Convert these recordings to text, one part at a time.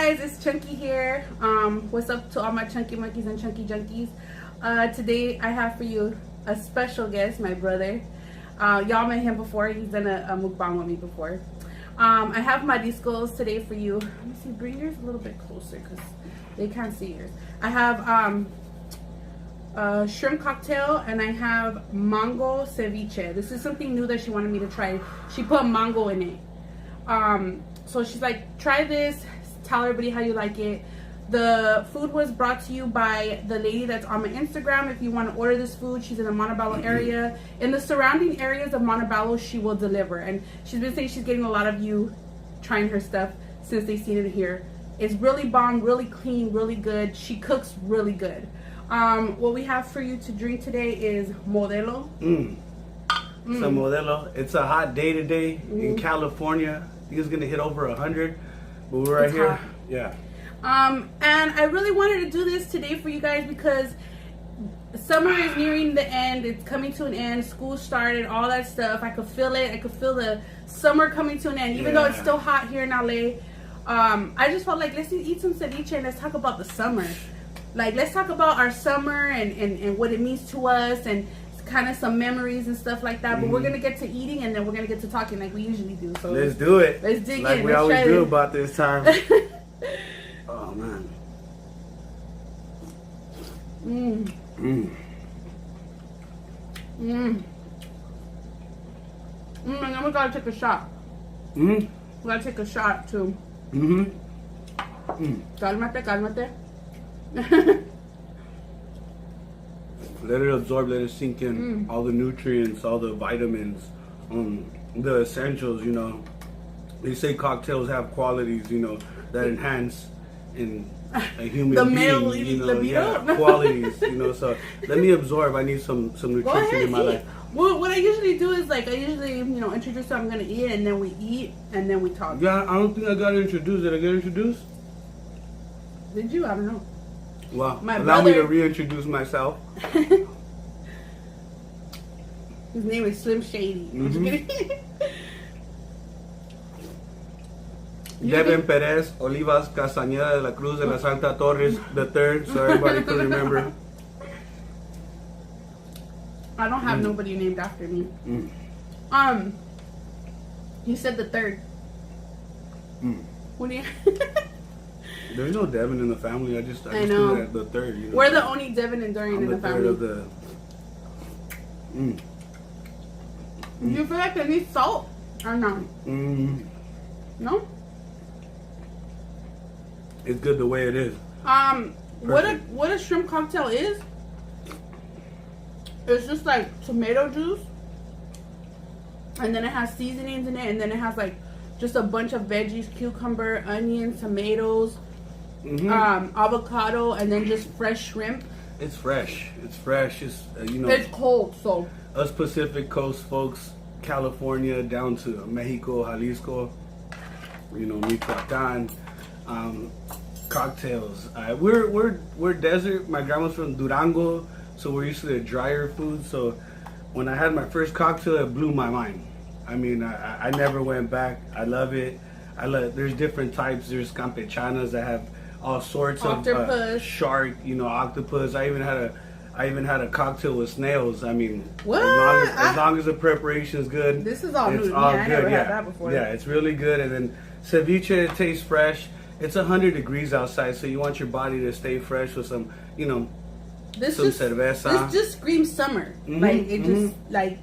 guys, it's Chunky here. What's up to all my chunky monkeys and chunky junkies? Today I have for you a special guest, my brother. Y'all met him before. He's done a mukbang with me before. I have mariscos today for you. Let me see, bring yours a little bit closer because they can't see yours. I have shrimp cocktail and I have mango ceviche. This is something new that she wanted me to try. She put mango in it. So she's like, try this, tell everybody how you like it. The food was brought to you by the lady that's on my Instagram. If you want to order this food, she's in the Montebello area. In the surrounding areas of Montebello, she will deliver. And she's been saying she's getting a lot of you trying her stuff since they've seen it here. It's really bomb, really clean, really good. She cooks really good. What we have for you to drink today is Modelo. It's a Modelo. It's a hot day today in California. I think it's gonna hit over 100, but we're right here. Hot. Yeah. And I really wanted to do this today for you guys because summer is nearing the end. It's coming to an end. School started, all that stuff. I could feel it. I could feel the summer coming to an end, even though it's still hot here in LA. I just felt like let's eat some ceviche and let's talk about the summer. Like, let's talk about our summer and what it means to us and kind of some memories and stuff like that. But we're gonna get to eating and then we're gonna get to talking like we usually do. So let's do it. Let's dig in. Like we always do about this time. Oh man. And then we gotta take a shot. We gotta take a shot too. Cálmate, cálmate. Let it absorb, let it sink in. All the nutrients, all the vitamins, the essentials, you know. They say cocktails have qualities, you know, that enhance in a human being, you know, qualities, you know. So let me absorb. I need some nutrition in my life. Well, what I usually do is like I usually, you know, introduce what I'm gonna eat and then we eat and then we talk. Yeah, I don't think I got introduced. Did I get introduced? Did you? I don't know. Well, allow me to reintroduce myself. His name is Slim Shady. I'm just kidding. Devin Perez Olivas Castañeda de la Cruz de la Santa Torres the third, so everybody can remember. I don't have nobody named after me. You said the third. What do you? There's no Devin in the family. I just know. do that the third. You know, we're the only Devin and Dorian in the family. Of the, Do you feel like they need salt or no? No. It's good the way it is. What a shrimp cocktail is? It's just like tomato juice, and then it has seasonings in it, and then it has like just a bunch of veggies: cucumber, onions, tomatoes. Avocado, and then just fresh shrimp. It's fresh. It's fresh. It's you know. It's cold, so us Pacific Coast folks, California down to Mexico, Jalisco, you know, Michoacan, cocktails. We're desert. My grandma's from Durango, so we're used to the drier food. So when I had my first cocktail, it blew my mind. I mean, I never went back. I love it. There's different types. There's campechanas that have all sorts of shark, you know, octopus. I even had a cocktail with snails. I mean, what? As long as the preparation is good. This is all new. All I never had that before. Yeah, it's really good. And then ceviche, it tastes fresh. It's 100 degrees outside, so you want your body to stay fresh with some, you know, some cerveza. This just screams summer. Like it just like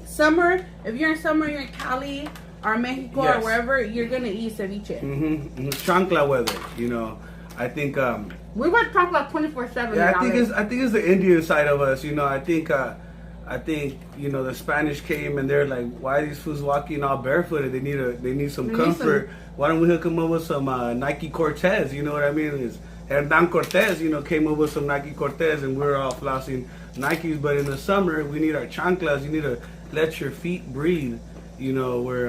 summer. If you're in summer, you're in Cali or Mexico or wherever, you're gonna eat ceviche. Chancla weather, you know. I think we were talking about 24/7. Yeah, I think it's the Indian side of us. You know, I think you know the Spanish came and they're like, why are these fools walking all barefooted? They need some comfort. Why don't we hook them up with some Nike Cortez? You know what I mean? It's Hernan Cortez, you know, came up with some Nike Cortez and we're all flossing Nikes. But in the summer, we need our chanclas. You need to let your feet breathe. You know, we're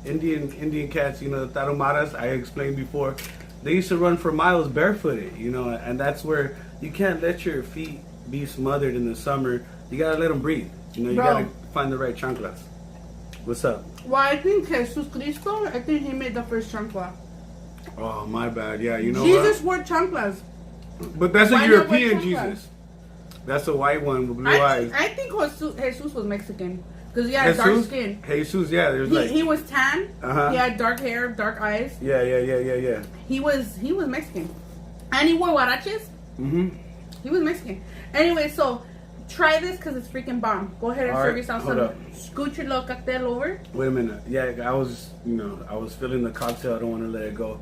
Indian cats. You know, the Tarumaras. I explained before. They used to run for miles barefooted, you know, and that's where you can't let your feet be smothered in the summer. You gotta let them breathe. You know, you gotta find the right chanclas. What's up? Well, I think Jesus Cristo, I think he made the first chancla. Oh, my bad. Yeah, you know Jesus wore chanclas. But that's Why a not wear European chanclas? Jesus. That's a white one with blue eyes. I think Jesus was Mexican because he had dark skin. Jesus, yeah. There's He was tan. Uh-huh. He had dark hair, dark eyes. Yeah. He was Mexican, and he wore huaraches. Mm-hmm. He was Mexican. Anyway, so try this because it's freaking bomb. Go ahead and serve yourself some. Scoot your little cocktail over. Wait a minute. Yeah, I was feeling the cocktail. I don't want to let it go.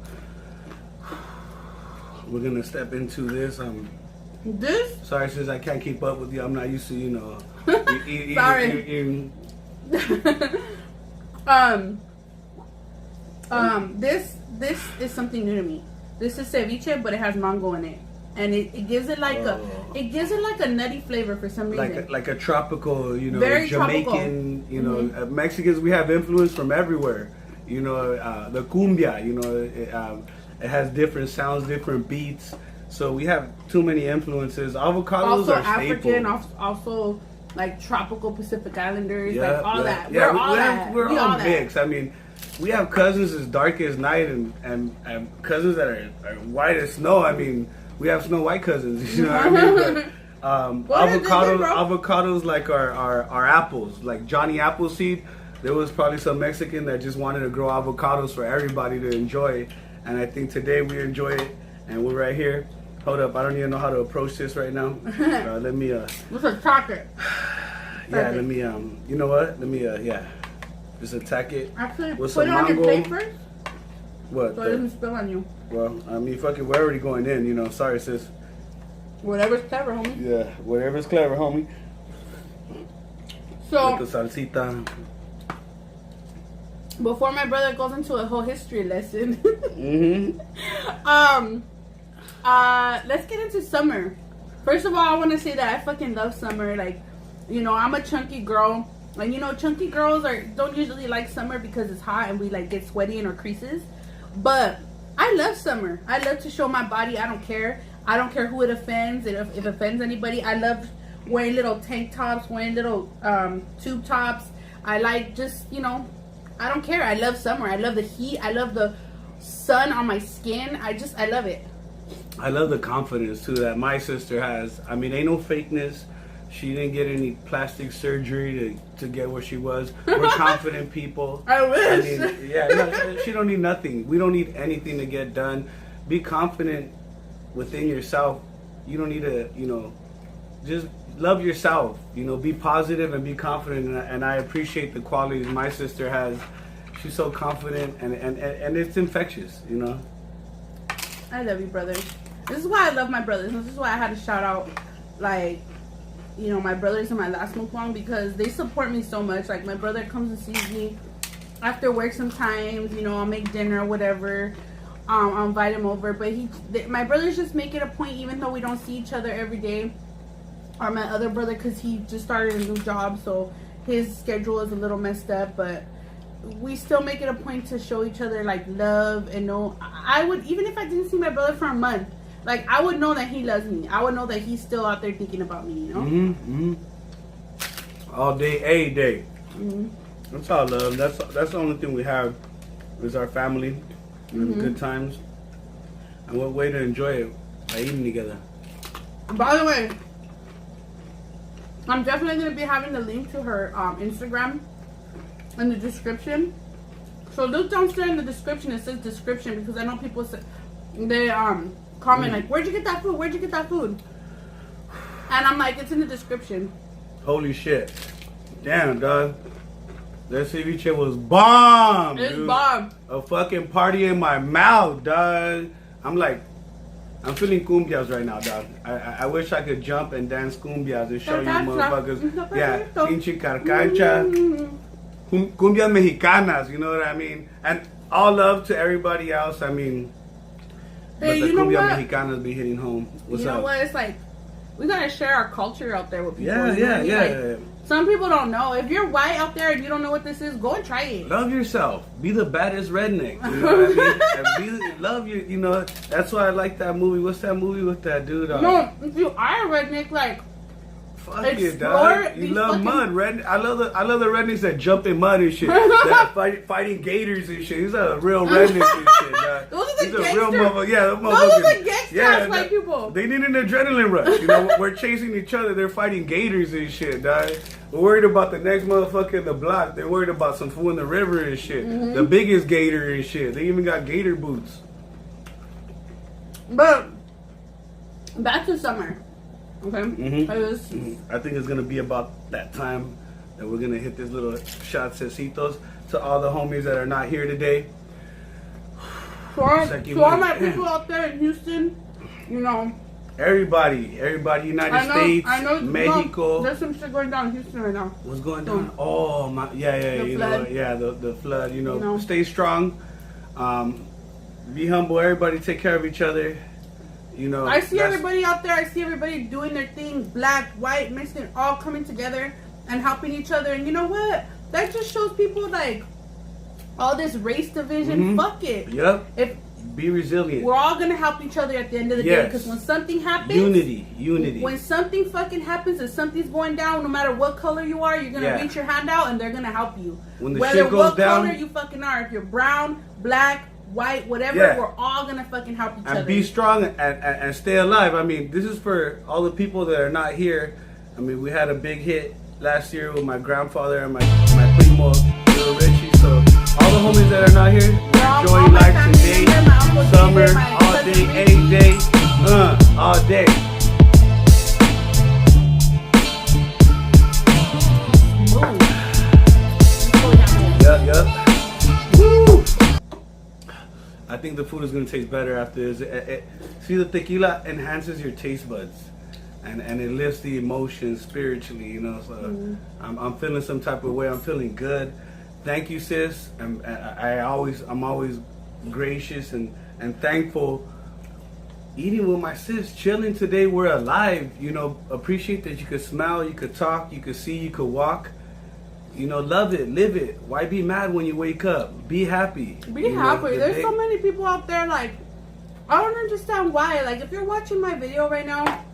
We're gonna step into this. This? Sorry, sis, I can't keep up with you. I'm not used to, Sorry. This is something new to me. This is ceviche, but it has mango in it, and it gives it like a nutty flavor for some reason. Like a tropical, Very Jamaican, tropical. Mexicans. We have influence from everywhere. The cumbia. It has different sounds, different beats. So we have too many influences. Avocados also are African, staple. also like tropical Pacific Islanders, Yeah, like all that. Yeah, we're all that. mixed. I mean, we have cousins as dark as night and cousins that are white as snow. I mean, we have Snow White cousins. You know what I mean? But, avocados like our apples, like Johnny Appleseed. There was probably some Mexican that just wanted to grow avocados for everybody to enjoy, and I think today we enjoy it, and we're right here. Hold up, I don't even know how to approach this right now. Let me What's a chocolate? Yeah, let me you know what? Let me just attack it. Actually, with put some it on your mango. plate first, What? so it doesn't spill on you. Well, I mean, fuck it, we're already going in. Sorry, sis. Whatever's clever, homie. Yeah, whatever's clever, homie. So, With the salsita. before my brother goes into a whole history lesson, let's get into summer. First of all, I want to say that I fucking love summer. Like, I'm a chunky girl. And chunky girls don't usually like summer because it's hot and we like get sweaty in our creases. But I love summer. I love to show my body. I don't care. I don't care who it offends. If it offends anybody, I love wearing little tank tops, wearing little tube tops. I like just, I don't care. I love summer. I love the heat. I love the sun on my skin. I love it. I love the confidence too that my sister has. I mean, ain't no fakeness. She didn't get any plastic surgery to get where she was. We're confident people. I wish. She don't need nothing. We don't need anything to get done. Be confident within yourself. You don't need to, just love yourself. Be positive and be confident. And I appreciate the qualities my sister has. She's so confident and it's infectious, I love you, brother. This is why I love my brothers. This is why I had to shout out, like, my brothers in my last mukbang because they support me so much. Like, my brother comes and sees me after work sometimes. I'll make dinner or whatever. I'll invite him over. But my brothers just make it a point, even though we don't see each other every day. Or my other brother, because he just started a new job, so his schedule is a little messed up. But we still make it a point to show each other like love and know. I would, even if I didn't see my brother for a month, like I would know that he loves me. I would know that he's still out there thinking about me. All day, a day. That's all love. That's the only thing we have is our family and good times. And what way to enjoy it by eating together. By the way, I'm definitely gonna be having the link to her Instagram in the description. So look downstairs in the description. It says description because I know people say they comment like, "Where'd you get that food? Where'd you get that food?" And I'm like, it's in the description. Holy shit! Damn, dog. That ceviche was bomb. It's dude. bomb. A fucking party in my mouth, dog. I'm feeling cumbias right now, dog. I wish I could jump and dance cumbias and show you motherfuckers. Yeah, pinche carcacha. Cumbias mexicanas, you know what I mean? And all love to everybody else. I mean, but Hey, the you know cumbia what? mexicanas be hitting home. What's You know up? what? It's like we gotta share our culture out there with people. Yeah, you know what I yeah, mean? yeah. Like, some people don't know. If you're white out there and you don't know what this is, go and try it. Love yourself. Be the baddest redneck. You know what I mean? And love your, that's why I like that movie. What's that movie with that dude? No, if you are a redneck, like Fuck it, explore dog. You these love fucking- mud, red. I love the rednecks that jump in mud and shit. That fighting gators and shit. These are real rednecks and shit, dog. Those are the These are real gangster- motherfuckers. Yeah, Those are the gangster yeah, white people. They need an adrenaline rush. You know, we're chasing each other. They're fighting gators and shit, dog. We're worried about the next motherfucker in the block. They're worried about some fool in the river and shit. Mm-hmm. The biggest gator and shit. They even got gator boots. But back to summer. Okay. I think it's gonna be about that time that we're gonna hit this little shotsecitos to all the homies that are not here today. To all my people out there in Houston, you know. Everybody, United States, I know, Mexico. There's some shit going down in Houston right now. What's going on? Oh my, yeah, The you flood. know, yeah, the flood. You know, stay strong. Be humble. Everybody take care of each other. You know, I see everybody out there. I see everybody doing their thing. Black, white, Mexican, all coming together and helping each other. And you know what? That just shows people like all this race division. Fuck it. Yep. Be resilient. We're all gonna help each other at the end of the day. Because when something happens, unity. When something fucking happens and something's going down, no matter what color you are, you're gonna reach your hand out and they're gonna help you. When the Whether shit goes what down, color you fucking are, if you're brown, black, white, whatever, we're all gonna fucking help each other. And be strong and stay alive. I mean, this is for all the people that are not here. I mean, we had a big hit last year with my grandfather and my primo, Little Richie. So all the homies that are not here, enjoy life today, summer, all day, every day, all day. Yep. Woo! I think the food is gonna taste better after this. See, the tequila enhances your taste buds, and it lifts the emotions spiritually. You know, so I'm feeling some type of way. I'm feeling good. Thank you, sis. I'm always gracious and thankful. Eating with my sis, chilling today. We're alive. You know, appreciate that you could smile, you could talk, you could see, you could walk. You know, love it, live it. Why be mad when you wake up? Be happy. Be happy. There's so many people out there, like, I don't understand why. Like, if you're watching my video right now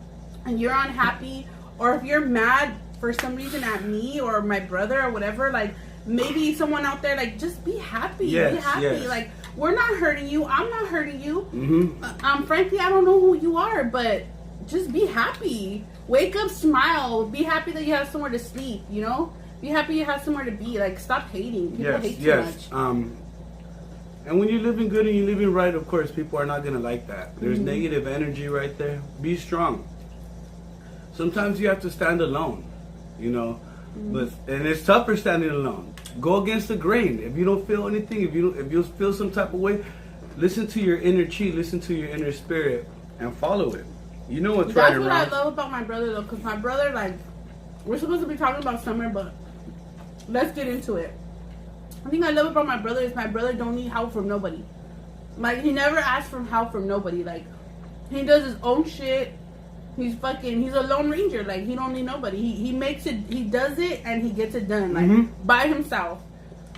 and you're unhappy, or if you're mad for some reason at me or my brother or whatever, like, maybe someone out there, like, just be happy. Yes, be happy. yes. Like, we're not hurting you. I'm not hurting you. Frankly, I don't know who you are, but just be happy. Wake up, smile. Be happy that you have somewhere to sleep, you know? Be happy you have somewhere to be. Like, stop hating. People hate too much. And when you're living good and you're living right, of course, people are not going to like that. There's negative energy right there. Be strong. Sometimes you have to stand alone, you know. And it's tougher standing alone. Go against the grain. If you don't feel anything, if you feel some type of way, listen to your inner chi, listen to your inner spirit, and follow it. You know what's right and wrong. That's what I love about my brother, though, because my brother, like, we're supposed to be talking about summer, but let's get into it. The thing I love about my brother is my brother don't need help from nobody. Like, he never asks for help from nobody. Like, he does his own shit. He's a lone ranger. Like, he don't need nobody. He makes it, he does it, and he gets it done, like, by himself.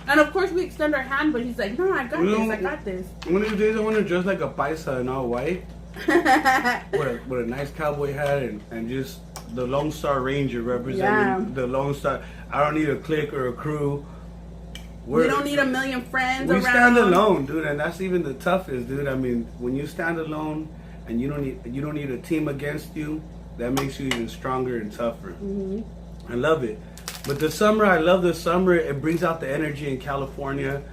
And of course, we extend our hand, but he's like, no, I got this. One of these days, I want to dress like a paisa and all white. with a nice cowboy hat and just the Lone Star Ranger representing the Lone Star. I don't need a clique or a crew. We don't need a million friends we around. Stand alone, dude, and that's even the toughest, dude. I mean, when you stand alone and you don't need a team against you, that makes you even stronger and tougher. I love it. But the summer, I love the summer. It brings out the energy in California.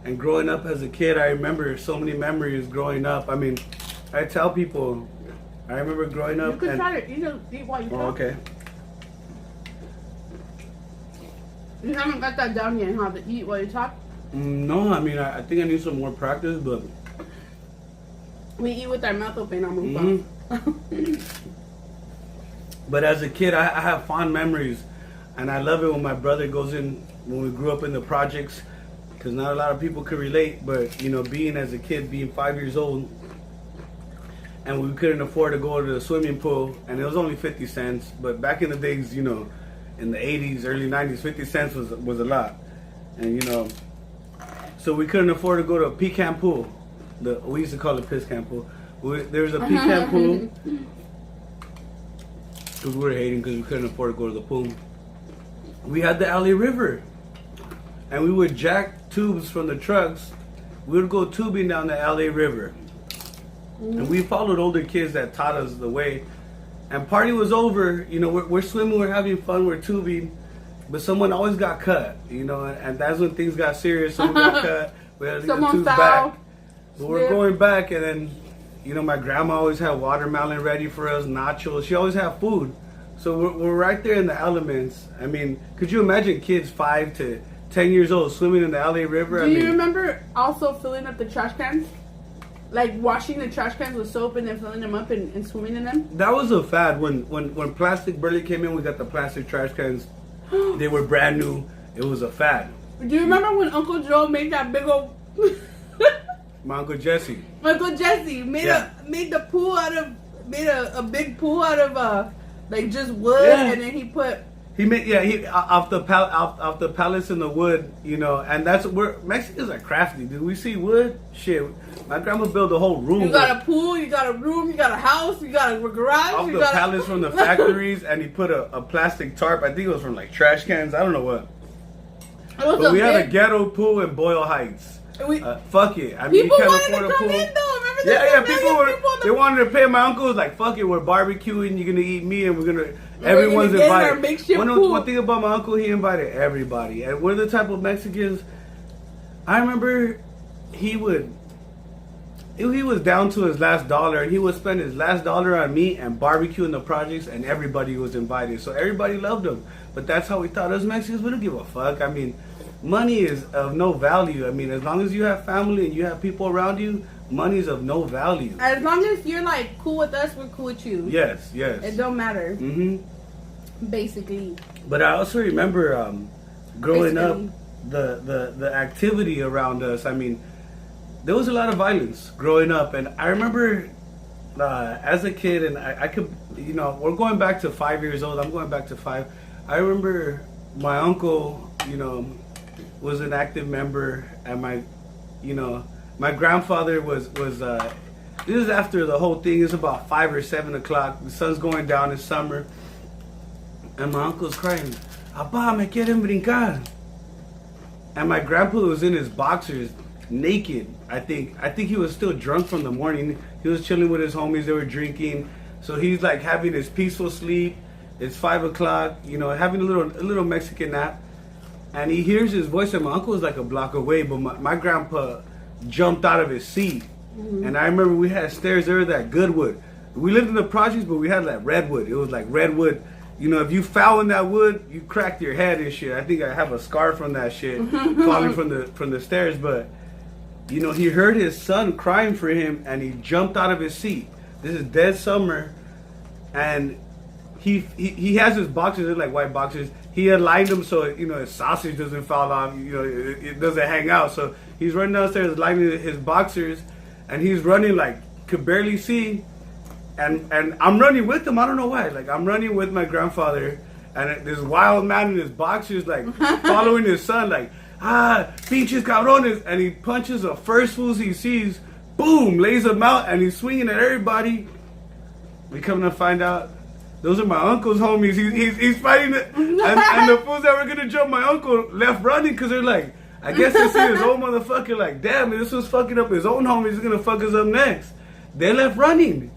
And growing up as a kid, I remember so many memories growing up. I mean, I tell people, I remember growing up. You can try to eat while you talk. Oh, okay. You haven't got that down yet, how to eat while you talk? No, I mean, I think I need some more practice, but... We eat with our mouth open on mukbang. But as a kid, I have fond memories. And I love it when my brother goes in, when we grew up in the projects. Because not a lot of people could relate, but, you know, being as a kid, being 5 years old, and we couldn't afford to go to the swimming pool, and it was only 50 cents. But back in the days, you know, in the 80s, early 90s, 50 cents was a lot. And, you know, so we couldn't afford to go to a pecan pool. We used to call it piss can pool. There was a pecan pool. because we were hating because we couldn't afford to go to the pool. We had the LA River, and we would jack tubes from the trucks. We would go tubing down the LA River, and we followed older kids that taught us the way. And party was over, you know, we're swimming, we're having fun, we're tubing, but someone always got cut, you know, and that's when things got serious. Someone got cut, we had to get the tubes back. But we're going back, and then, you know, my grandma always had watermelon ready for us, nachos. She always had food. So we're right there in the elements. I mean, could you imagine kids 5 to 10 years old swimming in the LA River? Do you remember also filling up the trash cans? Like washing the trash cans with soap and then filling them up and swimming in them? That was a fad. When plastic barely came in, we got the plastic trash cans. They were brand new. It was a fad. Do you remember when Uncle Joe made that big old... My Uncle Jesse. Uncle Jesse made the pool out of... Made a big pool out of like just wood, and then he off the pallets in the wood, you know, and that's where Mexicans are crafty. Did we see wood? Shit, my grandma built a whole room. You got a pool, you got a room, you got a house, you got a garage. Off the pallets from the factories, and he put a plastic tarp. I think it was from like trash cans. I don't know what. But we had a ghetto pool in Boyle Heights. Fuck it. I mean, you can't afford a pool. People they wanted to pay. My uncle was like, fuck it, we're barbecuing, you're gonna eat me, and everyone's invited. One thing about my uncle, he invited everybody. And we're the type of Mexicans, I remember he was down to his last dollar, and he would spend his last dollar on meat and barbecue in the projects, and everybody was invited. So everybody loved him. But that's how we thought as Mexicans. We don't give a fuck. I mean, money is of no value. I mean, as long as you have family and you have people around you, money is of no value. As long as you're like cool with us, we're cool with you. Yes. It don't matter. Basically. But I also remember growing up, the activity around us. I mean, there was a lot of violence growing up, and I remember as a kid, and I could, you know, we're going back to 5 years old. I'm going back to 5. I remember my uncle, you know, was an active member, and my grandfather was this is after the whole thing. It's about 5 or 7 o'clock. The sun's going down in summer, and my uncle's crying, "Apá, me quieren brincar." And my grandpa was in his boxers, naked. I think he was still drunk from the morning. He was chilling with his homies. They were drinking, so he's like having his peaceful sleep. It's 5 o'clock, you know, having a little Mexican nap, and he hears his voice. And my uncle was like a block away, but my grandpa jumped out of his seat. And I remember we had stairs there that Goodwood. We lived in the projects, but we had like redwood. It was like redwood. You know, if you foul in that wood, you cracked your head and shit. I think I have a scar from that shit, falling from the stairs. But you know, he heard his son crying for him, and he jumped out of his seat. This is dead summer, and he has his boxers. They're like white boxers. He aligned them so, you know, his sausage doesn't fall off. You know, it doesn't hang out. So he's running downstairs, aligning his boxers, and he's running like could barely see. And I'm running with him. I don't know why. Like, I'm running with my grandfather, and this wild man in his boxers, like, following his son, like, pinches cabrones. And he punches the first fools he sees, boom, lays him out, and he's swinging at everybody. We come to find out, those are my uncle's homies. He's fighting it. And the fools that were going to jump my uncle left running because they're like, I guess they see his old motherfucker, like, damn, this was fucking up his own homies. He's going to fuck us up next. They left running.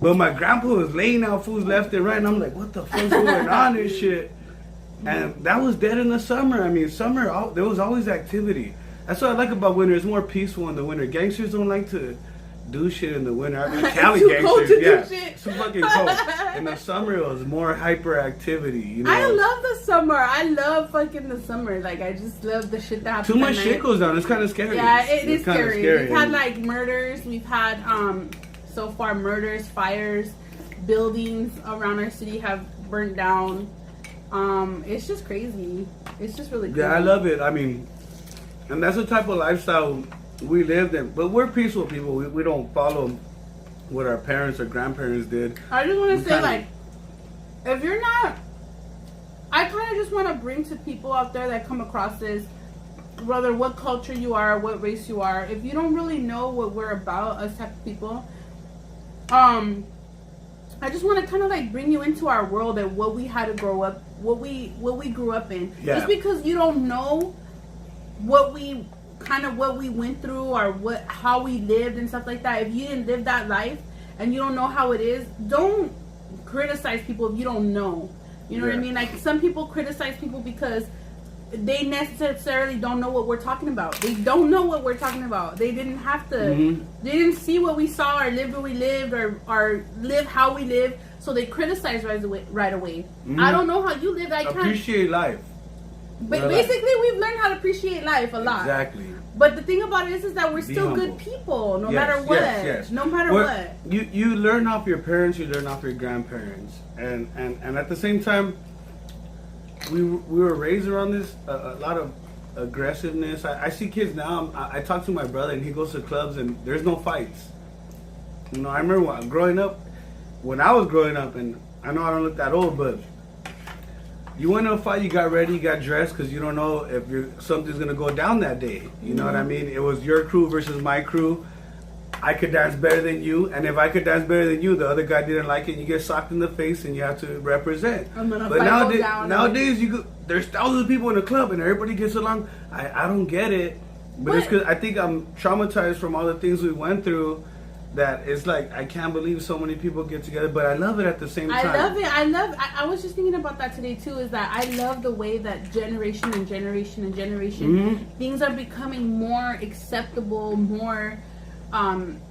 But my grandpa was laying out fools left and right, and I'm like, what the fuck's going on and shit? And that was dead in the summer. I mean, summer, there was always activity. That's what I like about winter. It's more peaceful in the winter. Gangsters don't like to do shit in the winter. I mean, Cali gangsters, it's too fucking cold. In the summer, it was more hyper activity, you know? I love the summer. I love fucking the summer. Like, I just love the shit that happens. Too much shit goes down. It's kind of scary. Yeah, it is scary. We've had, like, murders. We've had, so far, murders, fires, buildings around our city have burnt down. It's just crazy. It's just really cool. Yeah, I love it. I mean, and that's the type of lifestyle we lived in. But we're peaceful people. We don't follow what our parents or grandparents did. I just want to say, like, if you're not... I kind of just want to bring to people out there that come across this, whether what culture you are, what race you are, if you don't really know what we're about, us type of people... I just want to kind of like bring you into our world and what we had to grow up, what we grew up in. Yeah. Just because you don't know what we went through or how we lived and stuff like that. If you didn't live that life and you don't know how it is, don't criticize people if you don't know. You know what I mean? Like some people criticize people because they necessarily don't know what we're talking about. They don't know what we're talking about. They didn't have to. They didn't see what we saw or live where we lived or live how we live. So they criticize right away. I don't know how you lived. I can't appreciate life. But basically, we've learned how to appreciate life a lot. Exactly. But the thing about it is that we're still good people, no matter what. Yes. No matter what. You learn off your parents. You learn off your grandparents, and at the same time, we were raised around this a lot of aggressiveness. I see kids now. I talk to my brother, and he goes to clubs, and there's no fights. You know, I remember when I was growing up, and I know I don't look that old, but you went to a fight, you got ready, you got dressed, because you don't know if something's going to go down that day. You know what I mean? It was your crew versus my crew. I could dance better than you, and if I could dance better than you, the other guy didn't like it, you get socked in the face, and you have to represent. But nowadays there's thousands of people in the club, and everybody gets along. I don't get it, but it's because I think I'm traumatized from all the things we went through. That it's like I can't believe so many people get together, but I love it at the same time. I love it. I was just thinking about that today too. Is that I love the way that generation and generation and generation things are becoming more acceptable, more.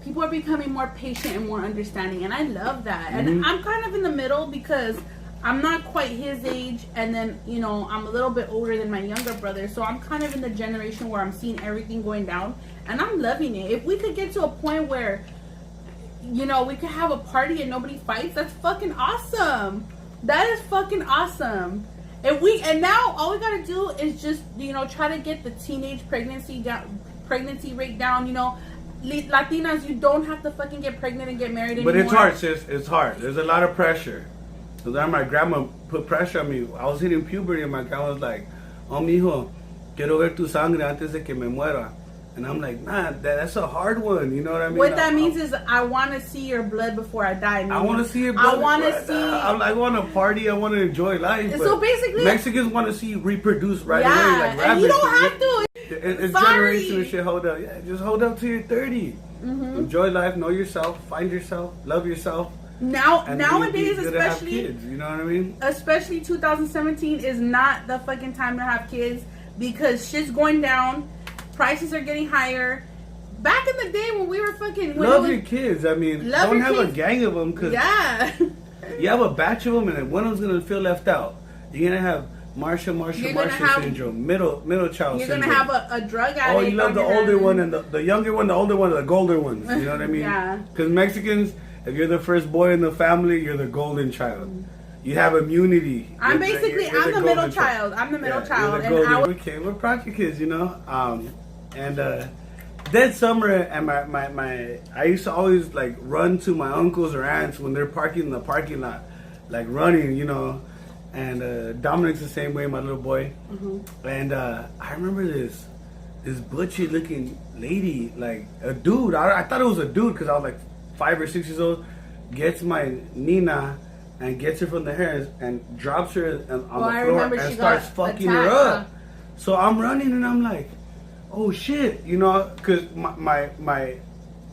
People are becoming more patient and more understanding, and I love that. And I'm kind of in the middle because I'm not quite his age, and then I'm a little bit older than my younger brother, so I'm kind of in the generation where I'm seeing everything going down, and I'm loving it. If we could get to a point where we could have a party and nobody fights, that's fucking awesome. That is fucking awesome. And now all we gotta do is just try to get the teenage pregnancy rate down. Latinas, you don't have to fucking get pregnant and get married anymore. But it's hard, sis. It's hard. There's a lot of pressure. So then my grandma put pressure on me. I was hitting puberty, and my grandma was like, "Oh, mijo, quiero ver tu sangre antes de que me muera." And I'm like, nah, that's a hard one. You know what I mean? What that means is I want to see your blood before I die. I want to see your blood. I want to see. I want to party. I want to enjoy life. So basically, Mexicans want to see you reproduce right away. Like and you don't have to. It's generational shit. Hold up. Yeah, just hold up till you're 30. Enjoy life. Know yourself. Find yourself. Love yourself. Nowadays, especially, kids, you know what I mean? Especially 2017 is not the fucking time to have kids because shit's going down. Prices are getting higher. Back in the day when we were fucking... Love your kids. I mean, don't have a gang of them because... Yeah. You have a batch of them and then one of them's going to feel left out. You're going to have Marsha syndrome, middle child syndrome. You're going to have a drug addict. Oh, you love the older one and the younger one, the older one, the golden ones. You know what I mean? Yeah. Because Mexicans, if you're the first boy in the family, you're the golden child. You have immunity. I'm the middle child. I'm the middle child. And we're project kids, dead summer and I used to always like run to my uncles or aunts when they're parking in the parking lot, like running, and Dominic's the same way, my little boy. And I remember this butchy looking lady, like a dude. I thought it was a dude because I was like 5 or 6 years old. Gets my Nina and gets her from the hair and drops her on the floor and starts fucking her up. So I'm running and I'm like, oh shit, because my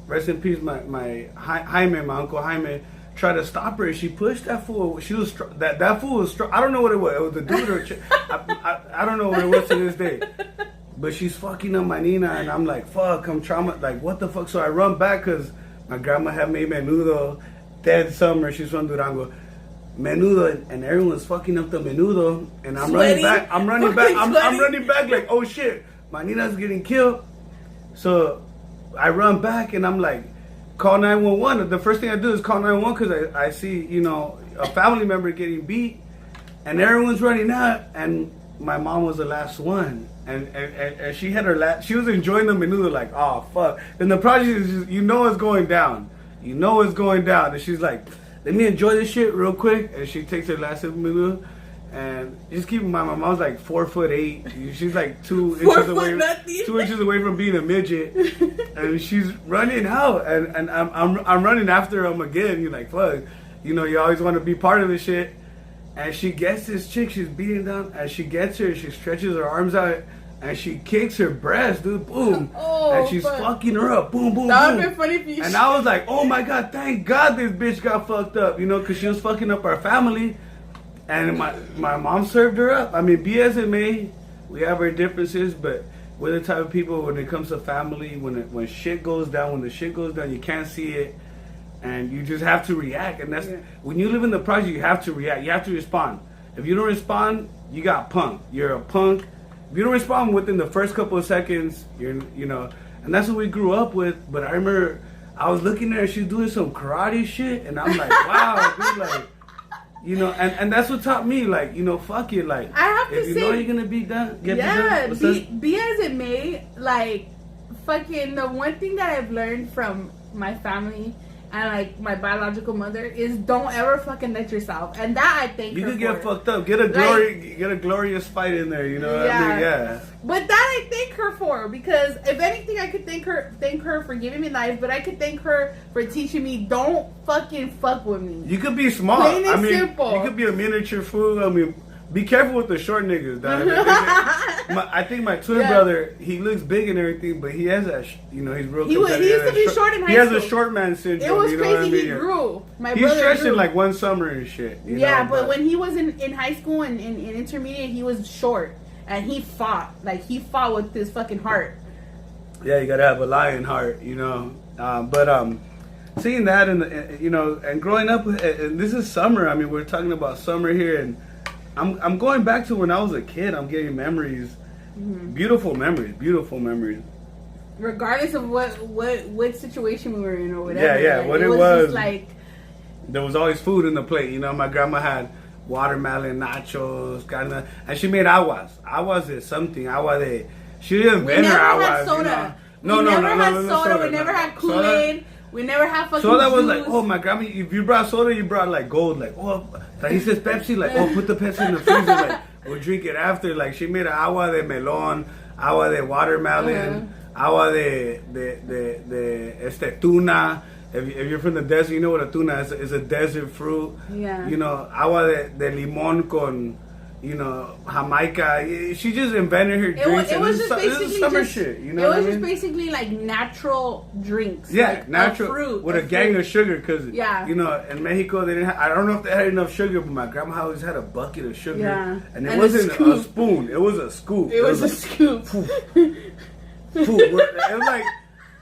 rest in peace, my Jaime, my uncle Jaime, tried to stop her. She pushed that fool. She was that fool was. I don't know what it was. It was a dude or I don't know what it was to this day. But she's fucking up my Nina, and I'm like, fuck, I'm traumatized. Like, what the fuck? So I run back because my grandma had made menudo. Dead summer. She's from Durango. Menudo, and everyone's fucking up the menudo, and I'm running back. I'm running back like, oh shit. My Nina's getting killed. So I run back and I'm like, call 911. The first thing I do is call 911 because I see, a family member getting beat and everyone's running out. And my mom was the last one. And she had she was enjoying the menudo like, oh, fuck. And the project is just, it's going down. It's going down. And she's like, let me enjoy this shit real quick. And she takes her last sip of menudo. And just keep in mind, my mom's like 4'8". She's like 2 inches away from being a midget, and she's running out, and I'm running after him again. You're like, fuck, you know, you always want to be part of the shit. And she gets this chick, she's beating down, and she gets her, she stretches her arms out, and she kicks her breast, dude, boom. And she's fucking her up, boom, boom, that boom. would be funny if you and I was like, oh my God, thank God this bitch got fucked up, you know, because she was fucking up our family. And my mom served her up. I mean, be as it may, we have our differences, but we're the type of people when it comes to family, when shit goes down, you can't see it. And you just have to react. And that's when you live in the project, you have to react. You have to respond. If you don't respond, you got punked. You're a punk. If you don't respond within the first couple of seconds, you know. And that's what we grew up with. But I remember I was looking at her, she was doing some karate shit, and I'm like, wow, dude, like, you know. And that's what taught me, like, you know, fuck it, like, I have to if you say, know you're gonna be done, be as it may, like, fucking the one thing that I've learned from my family and like my biological mother is don't ever fucking let yourself. And that I think you could get fucked up. Get a glorious fight in there. You know what I mean? Yeah. But that I thank her for, because if anything, I could thank her for giving me life. But I could thank her for teaching me don't fucking fuck with me. You could be smart. Plain and simple. You could be a miniature fool. I mean, be careful with the short niggas. I think my twin brother, he looks big and everything, but he has that, you know, he's real. He used to be short in high school. He has a short man syndrome. It was you know crazy. What I mean? He grew. He stretched in like one summer and shit. You know, but when he was in high school and in intermediate, he was short, and he fought with his fucking heart. Yeah, you gotta have a lion heart, you know. Seeing that and you know, and growing up, and this is summer. I mean, we're talking about summer here, and I'm going back to when I was a kid. I'm getting memories, beautiful memories. Regardless of what situation we were in or whatever. Yeah, like, what it was just like there was always food in the plate. You know, my grandma had watermelon, nachos, and she made aguas. Aguas is something. She didn't invent her aguas. Soda. You know? We never had soda. We never had Kool-Aid. We never had fucking soda was juice. like, oh, my grandma, if you brought soda, you brought like gold. Like, oh, he says Pepsi. Like, oh, put the Pepsi in the freezer. Like, we'll drink it after. Like, she made an agua de melon, agua de watermelon, agua de tuna. If you're from the desert, you know what a tuna is. It's a desert fruit. Yeah. You know, agua de limon con, you know, Jamaica. She just invented her drinks. It was just basically summer shit. You know, it was just basically like natural drinks. Yeah, like natural fruit with a gang of sugar. Because you know, in Mexico they didn't. I don't know if they had enough sugar, but my grandma always had a bucket of sugar. Yeah, and it wasn't a spoon. It was a scoop. It was a scoop. It was like,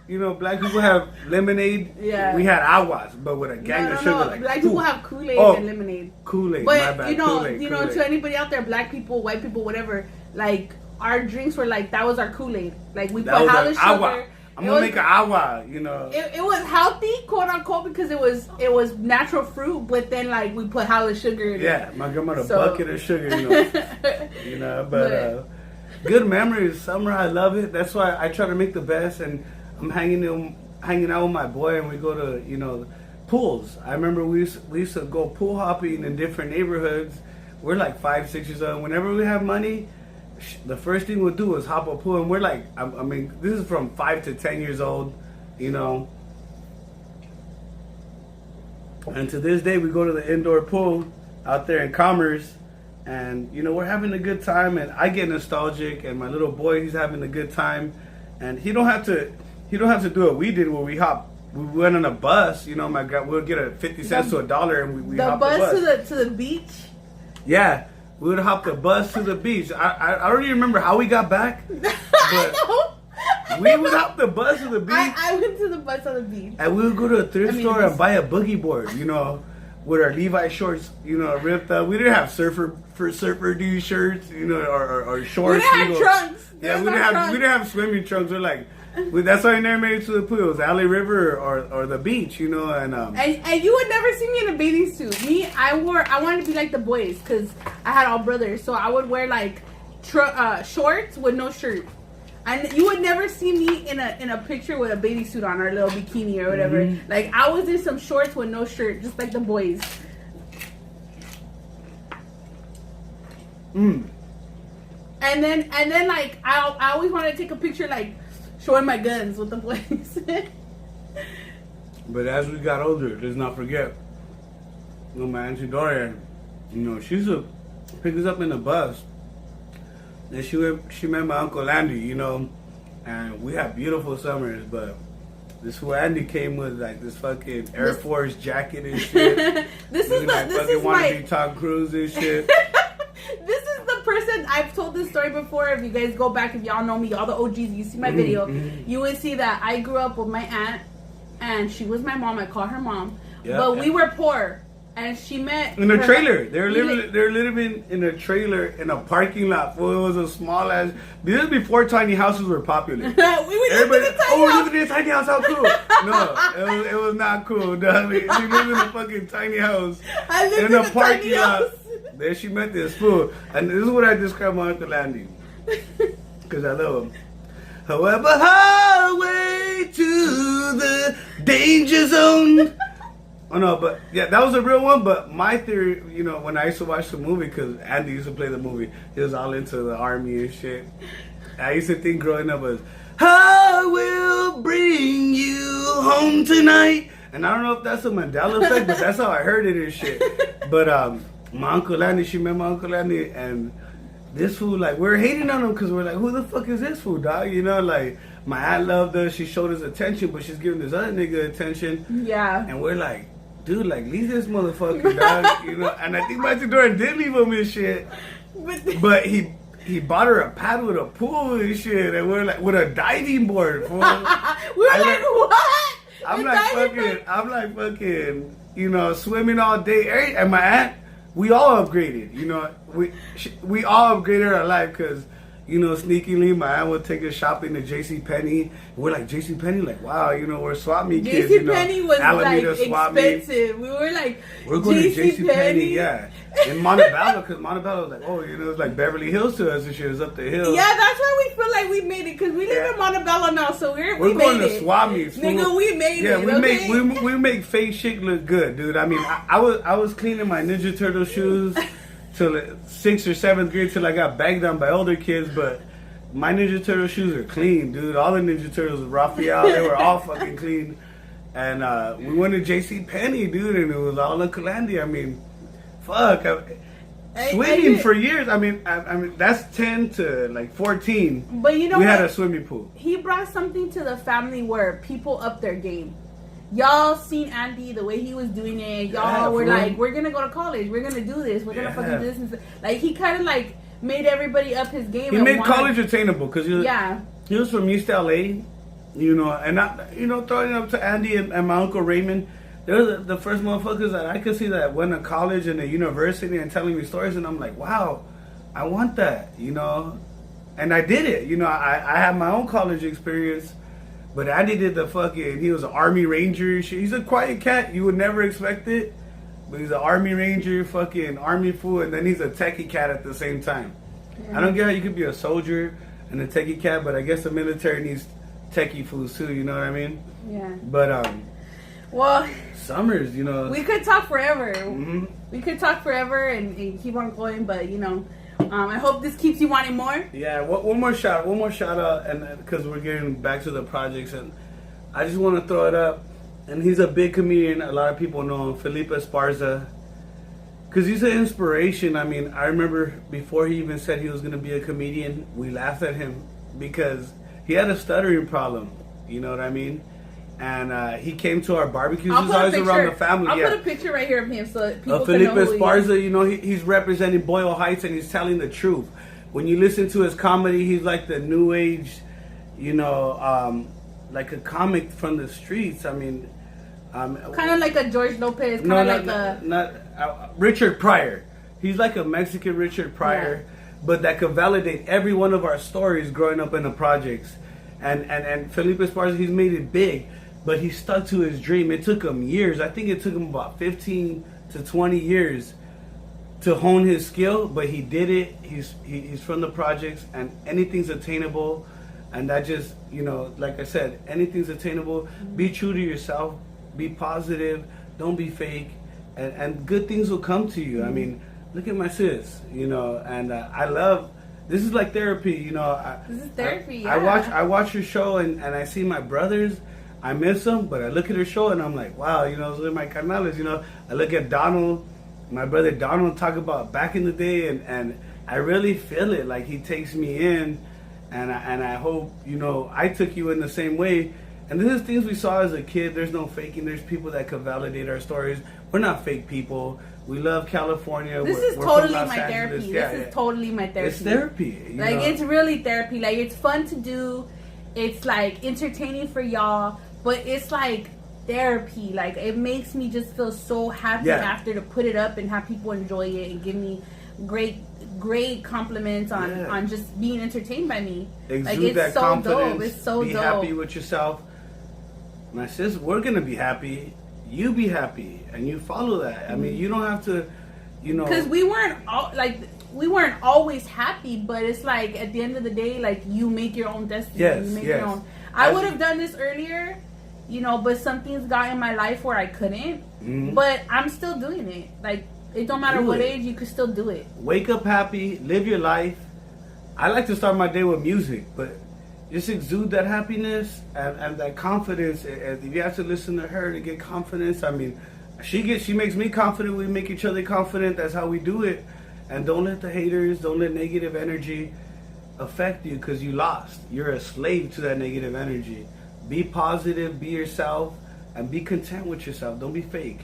you know, black people have lemonade. Yeah. We had aguas, but with a gang of sugar. No. Like, black people have Kool-Aid and lemonade. Kool-Aid, but my bad. you know, Kool-Aid. to anybody out there, black people, white people, whatever, like our drinks were like that was our Kool-Aid. Like we put hella sugar. Agua. I'm gonna make an agua, you know. It was healthy, quote unquote, because it was natural fruit, but then like we put hella sugar in it. Yeah, my grandma had a bucket of sugar, you know. You know, but good memories. Summer, I love it. That's why I try to make the best, and I'm hanging out with my boy, and we go to, you know, pools. I remember we used to go pool hopping in different neighborhoods. We're like 5, 6 years old. Whenever we have money, the first thing we'll do is hop a pool, and we're like, I mean, this is from 5 to 10 years old, you know. And to this day, we go to the indoor pool out there in Commerce, and you know, we're having a good time, and I get nostalgic, and my little boy, he's having a good time, and he don't have to do what we did, where we went on a bus, you know. We'll get a 50 cents to $1, and we hop the bus to the beach. Yeah, we would hop the bus to the beach. I don't even remember how we got back, but we would hop the bus to the beach. I went to the bus on the beach, and we would go to a thrift store and buy a boogie board, you know, with our Levi shorts, you know, ripped up. We didn't have surfer dude shirts, you know, or shorts. We didn't have trunks. Yeah, we didn't have swimming trunks. We're like, that's why I never made it to the pool. It was Alley River or the beach, you know, and you would never see me in a bathing suit. Me, I wanted to be like the boys because I had all brothers, so I would wear like shorts with no shirt. And you would never see me in a picture with a bathing suit on or a little bikini or whatever. Mm-hmm. Like I was in some shorts with no shirt, just like the boys. And then like I always wanted to take a picture like showing my guns with the boys. But as we got older, let's not forget, my Auntie Dorian, she used to pick us up in the bus. And she met my Uncle Andy, and we had beautiful summers, but this fool Andy came with like this fucking Air Force jacket and shit. This is wannabe Tom Cruise and shit. This is the person, I've told this story before. If you guys go back, if y'all know me, all the OGs, you see my video, you would see that I grew up with my aunt, and she was my mom. I call her mom, but we were poor. And she met in a trailer. They're living in a trailer in a parking lot. Well, it was a small ass. This is before tiny houses were popular. We're looking at this tiny house. How cool! No, it was not cool. Dog. She lived in a fucking tiny house in a parking lot. There she met this fool, and this is what I describe my Uncle Andy, because I love him. However, highway to the danger zone. Oh no, but yeah, that was a real one. But my theory, when I used to watch the movie, because Andy used to play the movie, he was all into the army and shit. I used to think growing up was, I will bring you home tonight. And I don't know if that's a Mandela effect, but that's how I heard it and shit. But my Uncle Andy, she met my Uncle Andy, and this fool, like, we were hating on him because we're like, who the fuck is this fool, dog? Like, my aunt loved her, she showed us attention, but she's giving this other nigga attention. Yeah. And we're like, dude, like, leave this motherfucker, dog, And I think my Dorian did leave him and shit. But he bought her a pad with a pool and shit, and we're like, with a diving board. Fool. We're like, what? I'm like fucking, swimming all day. And my aunt, we all upgraded, we all upgraded our life because, sneakily, my aunt would take us shopping to JCPenney. We're like, JCPenney? Like, wow, we're swap meet kids. JCPenney was Alameda like expensive. We were like, we're going to JCPenney, yeah. In Montebello, because Montebello was like, it's like Beverly Hills to us and shit. It's up the hill. Yeah, that's why we feel like we made it, because we live in Montebello now, so we're going to swap meets. Nigga, we made it. Yeah, we make fake shit look good, dude. I mean, I was cleaning my Ninja Turtle shoes till 6th or 7th grade till I got bagged on by older kids, but my Ninja Turtle shoes are clean, dude. All the Ninja Turtles, Raphael, they were all fucking clean. And we went to JCPenney, dude, and it was all Uncle Andy. I mean, fuck. Swimming for years. I mean, that's 10 to like 14. But we had a swimming pool. He brought something to the family where people up their game. Y'all seen Andy, the way he was doing it. Y'all were like, we're gonna go to college. We're gonna do this. We're gonna fucking do this. Like, he kind of like made everybody up his game. He made college attainable because he was from East LA, and throwing it up to Andy and my Uncle Raymond. They're the first motherfuckers that I could see that went to college and a university and telling me stories, and I'm like, wow, I want that, and I did it. I had my own college experience. But Andy did he was an Army Ranger. He's a quiet cat. You would never expect it. But he's an Army Ranger, fucking Army fool, and then he's a techie cat at the same time. Yeah. I don't get how you could be a soldier and a techie cat, but I guess the military needs techie fools too, you know what I mean? Yeah. But, well, summers, we could talk forever. Mm-hmm. We could talk forever and keep on going, but, I hope this keeps you wanting more. Yeah, one more shout out, and because we're getting back to the projects, and I just want to throw it up. And he's a big comedian. A lot of people know him, Felipe Esparza, because he's an inspiration. I mean, I remember before he even said he was going to be a comedian, we laughed at him because he had a stuttering problem. You know what I mean? And he came to our barbecues. He's always around the family. I'll put a picture right here of him so people can Felipe know who Esparza, he's representing Boyle Heights and he's telling the truth. When you listen to his comedy, he's like the new age, like a comic from the streets. I mean, kind of like a George Lopez, not Richard Pryor. He's like a Mexican Richard Pryor, but that could validate every one of our stories growing up in the projects. And Felipe Esparza, he's made it big. But he stuck to his dream. It took him years. I think it took him about 15 to 20 years to hone his skill. But he did it. He's from the projects, and anything's attainable. And that just, like I said, anything's attainable. Be true to yourself. Be positive. Don't be fake. And good things will come to you. I mean, look at my sis, and I love. This is like therapy, This is therapy. I watch your show and I see my brothers. I miss them, but I look at her show and I'm like, wow, you know, those are my carnales, you know. I look at Donald, my brother Donald, talk about back in the day, and I really feel it. Like, he takes me in, and I hope, you know, I took you in the same way. And this is things we saw as a kid. There's no faking. There's people that could validate our stories. We're not fake people. We love California. This is totally my therapy. This is totally my therapy. It's therapy. Like, it's really therapy. Like, it's fun to do. It's, like, entertaining for y'all. But it's, like, therapy. Like, it makes me just feel so happy after to put it up and have people enjoy it and give me great compliments on just being entertained by me. Exude like, it's that so confidence. dope. It's so be dope. Be happy with yourself. My sis, we're gonna be happy. You be happy, and you follow that. I mean, you don't have to, you know, because we weren't always happy. But it's like, at the end of the day, like, you make your own destiny. Yes, you make your own. I would have done this earlier, you know, but some things got in my life where I couldn't. Mm-hmm. But I'm still doing it. Like, it don't matter what age, you can still do it. Wake up happy, live your life. I like to start my day with music, but just exude that happiness and that confidence. If you have to listen to her to get confidence, I mean, she makes me confident. We make each other confident. That's how we do it. And don't let the haters, don't let negative energy affect you, because you lost. You're a slave to that negative energy. Be positive, be yourself, and be content with yourself. Don't be fake,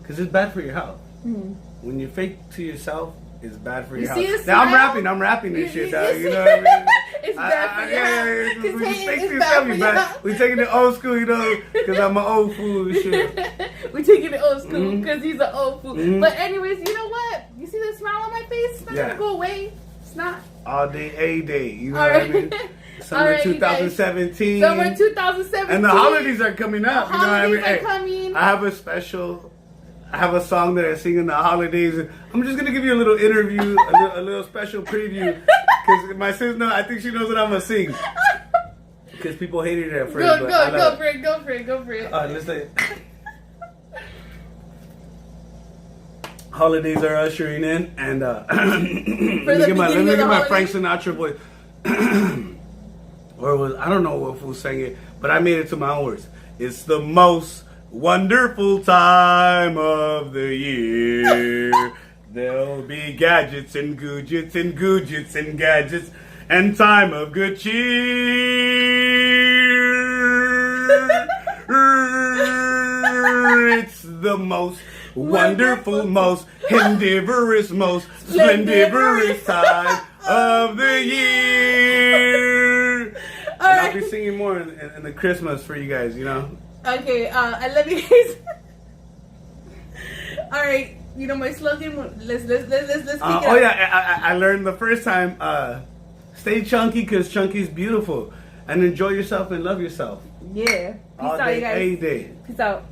because it's bad for your health. Mm-hmm. When you're fake to yourself, it's bad for your health. Now I'm rapping this shit, dog. You know what I mean? It's bad for your health. We just fake to yourself, you bad. We taking it old school, you know, because I'm an old fool and shit. We taking it old school because he's an old fool. Mm-hmm. But anyways, you know what? You see the smile on my face? It's not gonna go away. It's not. All day, a day. You know what I mean? Summer 2017. Summer 2017. And the holidays are coming up. The holidays are coming. I have a song that I sing in the holidays. And I'm just gonna give you a little interview, a little special preview, because my sis I think she knows what I'm gonna sing. Because people hated it at first. Go for it. Let's say. Holidays are ushering in, and let me get my Frank Sinatra voice. Or I don't know what fool sang it, but I made it to my own words. It's the most wonderful time of the year. There'll be gadgets and goojits and goojits and gadgets and time of good cheer. It's the most wonderful, most hendivorous, most splendivorous time of the year. And I'll be singing more in the Christmas for you guys, you know. Okay, I love you guys. All right, you know my slogan. Let's speak it up. I learned the first time. Stay chunky, because chunky's beautiful, and enjoy yourself and love yourself. Yeah. Peace out, you guys. All day, a day. Peace out.